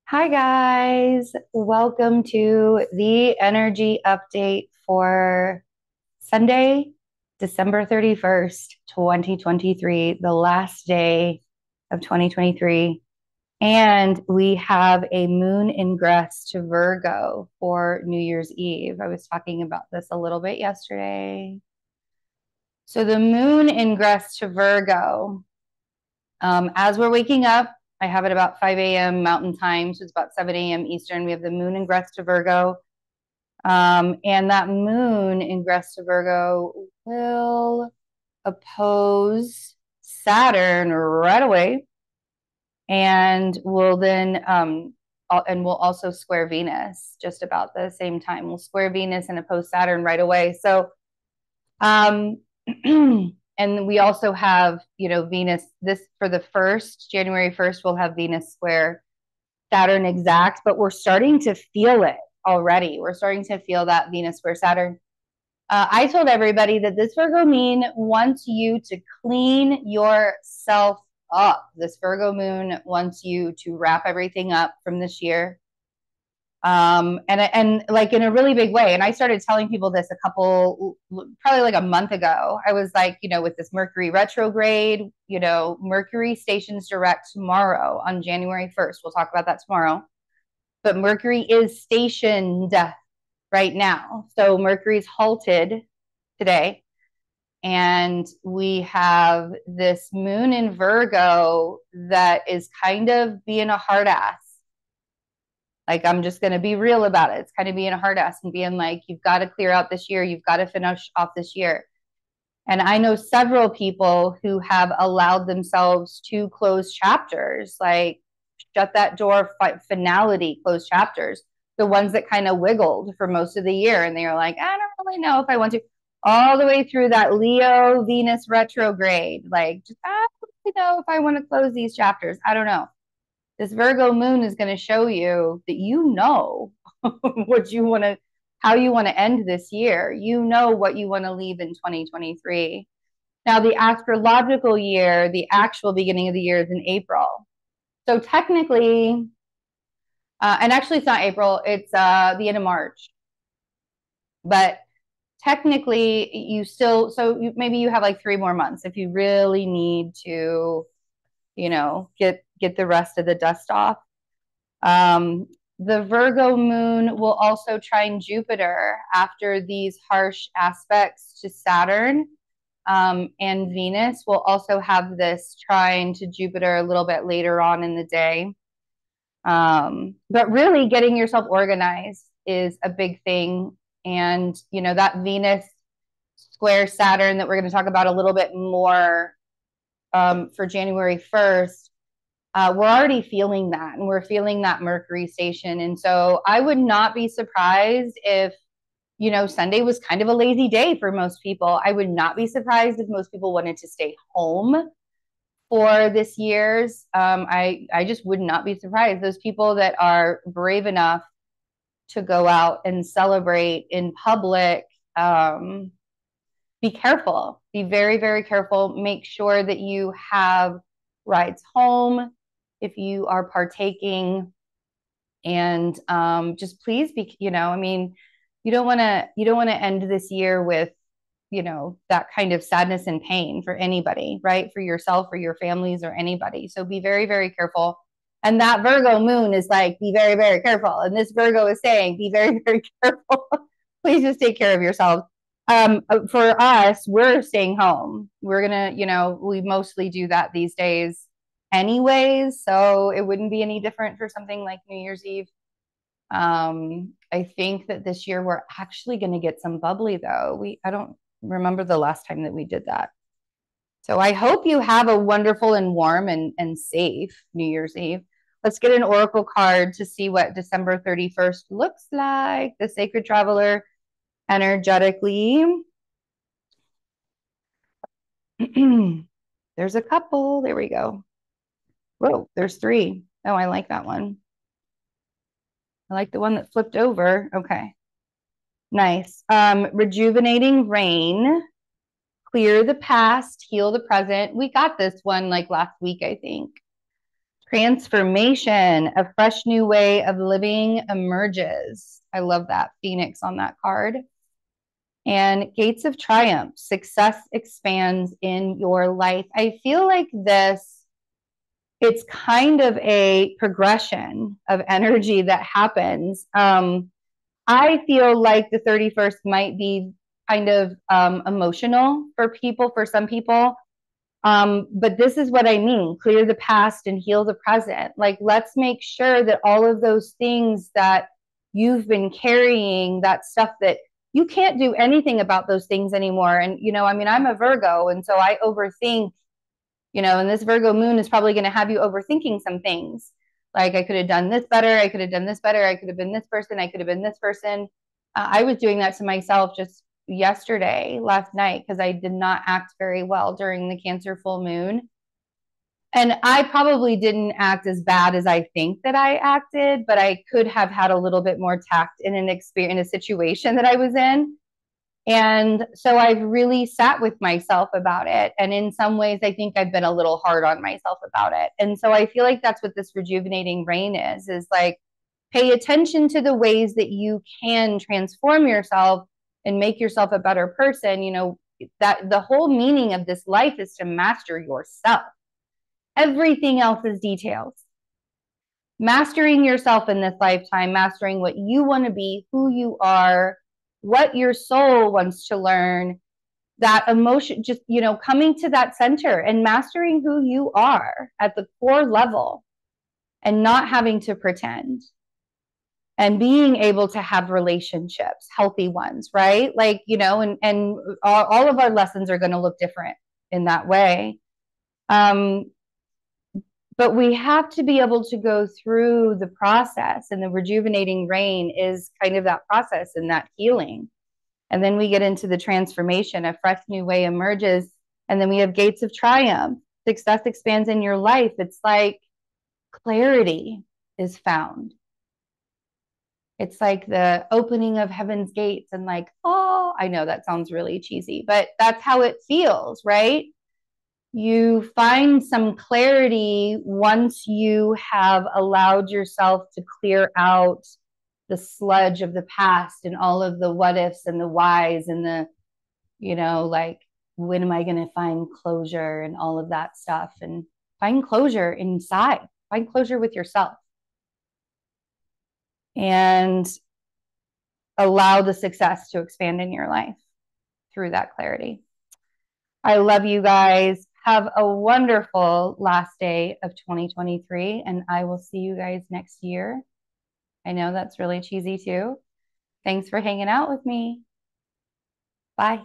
Hi, guys. Welcome to the energy update for Sunday, December 31st, 2023, the last day of 2023. And we have a moon ingress to Virgo for New Year's Eve. I was talking about this a little bit yesterday. So, the moon ingress to Virgo, as we're waking up, I have it about 5 a.m. Mountain Time, so it's about 7 a.m. Eastern. We have the moon ingress to Virgo. And that moon ingress to Virgo will oppose Saturn right away, and will then and we'll also square Venus just about the same time. We'll square Venus and oppose Saturn right away. So um and we also have, Venus this for the first January 1st, we'll have Venus square Saturn exact, but we're starting to feel it already. We're starting to feel that Venus square Saturn. I told everybody that this Virgo moon wants you to clean yourself up. This Virgo moon wants you to wrap everything up from this year. And like in a really big way. And I started telling people this probably like a month ago. I was like, with this Mercury retrograde, Mercury stations direct tomorrow on January 1st. We'll talk about that tomorrow. But Mercury is stationed right now. So Mercury's halted today. And we have this moon in Virgo that is kind of being a hard ass. Like, I'm just going to be real about it. It's kind of being a hard ass and being like, you've got to clear out this year. You've got to finish off this year. And I know several people who have allowed themselves to close chapters, like shut that door, finality, close chapters. The ones that kind of wiggled for most of the year. And they were like, I don't really know if I want to. All the way through that Leo Venus retrograde. Like, just, I don't really know if I want to close these chapters. I don't know. This Virgo moon is going to show you that what you want to, how you want to end this year. You know what you want to leave in 2023. Now, the astrological year, the actual beginning of the year is in April. So technically, and actually it's not April, it's the end of March. But technically, maybe you have like 3 more months if you really need to, get the rest of the dust off. The Virgo moon will also trine Jupiter after these harsh aspects to Saturn. And Venus will also have this trine to Jupiter a little bit later on in the day. But really, getting yourself organized is a big thing. And, that Venus square Saturn that we're going to talk about a little bit more for January 1st, we're already feeling that, and we're feeling that Mercury station. And so I would not be surprised if, Sunday was kind of a lazy day for most people. I would not be surprised if most people wanted to stay home for this year's. I just would not be surprised. Those people that are brave enough to go out and celebrate in public, be careful. Be very, very careful. Make sure that you have rides home if you are partaking, and just please be, you don't want to end this year with, that kind of sadness and pain for anybody, right? For yourself, for your families, or anybody. So be very, very careful. And that Virgo moon is like, be very, very careful. And this Virgo is saying, be very, very careful. Please just take care of yourselves. For us, we're staying home. We're gonna, we mostly do that these days anyways, so it wouldn't be any different for something like New Year's Eve. I think that this year we're actually going to get some bubbly though. I don't remember the last time that we did that. So I hope you have a wonderful and warm and safe New Year's Eve. Let's get an oracle card to see what December 31st looks like. The Sacred Traveler energetically. There's a couple. There we go. Whoa, there's three. Oh, I like that one. I like the one that flipped over. Okay. Nice. Rejuvenating rain. Clear the past, heal the present. We got this one like last week, I think. Transformation, a fresh new way of living emerges. I love that Phoenix on that card. And Gates of Triumph, success expands in your life. I feel like this, it's kind of a progression of energy that happens. I feel like the 31st might be kind of emotional for people, for some people. But this is what I mean, clear the past and heal the present. Like, let's make sure that all of those things that you've been carrying, that stuff that you can't do anything about those things anymore. And, you know, I mean, I'm a Virgo, and so I overthink, you know, and this Virgo moon is probably going to have you overthinking some things. Like, I could have done this better. I could have done this better. I could have been this person. I could have been this person. I was doing that to myself just last night, because I did not act very well during the Cancer full moon. And I probably didn't act as bad as I think that I acted, but I could have had a little bit more tact in in a situation that I was in. And so I've really sat with myself about it. And in some ways, I think I've been a little hard on myself about it. And so I feel like that's what this rejuvenating rain is like, pay attention to the ways that you can transform yourself and make yourself a better person. You know, that the whole meaning of this life is to master yourself. Everything else is details. Mastering yourself in this lifetime, mastering what you want to be, who you are, what your soul wants to learn, that emotion, just, you know, coming to that center and mastering who you are at the core level and not having to pretend, and being able to have relationships, healthy ones, right? Like, you know, and all of our lessons are going to look different in that way. But we have to be able to go through the process, and the rejuvenating rain is kind of that process and that healing. And then we get into the transformation, a fresh new way emerges. And then we have Gates of Triumph, success expands in your life. It's like clarity is found. It's like the opening of heaven's gates, and like, oh, I know that sounds really cheesy, but that's how it feels, right? You find some clarity once you have allowed yourself to clear out the sludge of the past and all of the what ifs and the whys and the, you know, like, when am I going to find closure and all of that stuff, and find closure inside, find closure with yourself, and allow the success to expand in your life through that clarity. I love you guys. Have a wonderful last day of 2023, and I will see you guys next year. I know that's really cheesy too. Thanks for hanging out with me. Bye.